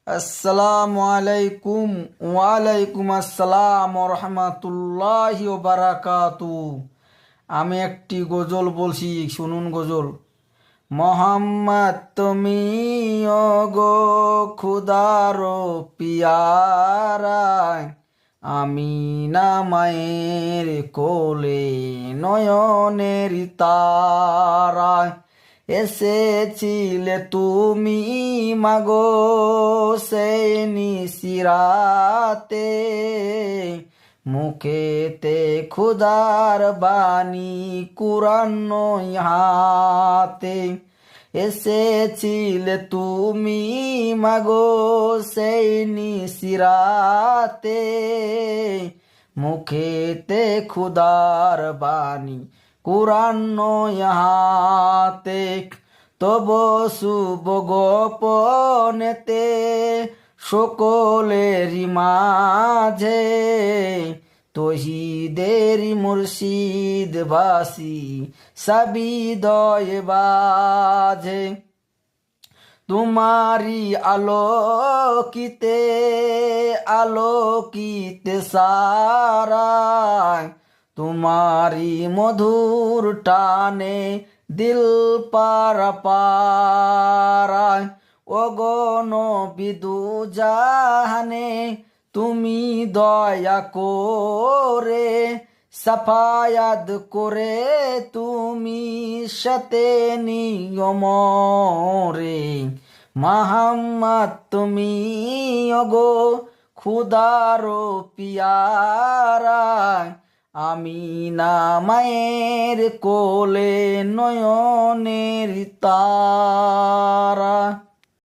আসসালামু আলাইকুম। ওয়ালাইকুম আসসালাম রহমাতুল্লাহি ওয়া বারাকাতু। আমি একটি গজল বলছি, শুনুন গজল। মোহাম্মদ তুমি গো খুদার পিয়ারা, আমি না মায়ের কোলে নয়নের তারা, এসেছিলে তুমি মাগো সেই নিশিরাতে, মুখেতে খুদার বাণী কুরান হাতে, এসেছিলে তুমি মাগো সেই নিশিরাতে, মুখেতে খুদার বাণী কুরান হাতে, তব শুভ গোপনেতে সকলেরই মাঝে, তহিদেরি মুর্শিদ বাসি সাবিদয় বাজে, তোমারি আলোকিতে আলোকিতে সারায়, তোমারি মধুর টানে দিল পারা পারায়, ওগণ বিদু জাহানে তুমি দয়া করে সাফায়াত করে তুমি সাথে নিয়মরে, মোহাম্মদ তুমি ওগো খুদার পিয়ারা, আমি না মায়ের কোলে নয়নের তারা।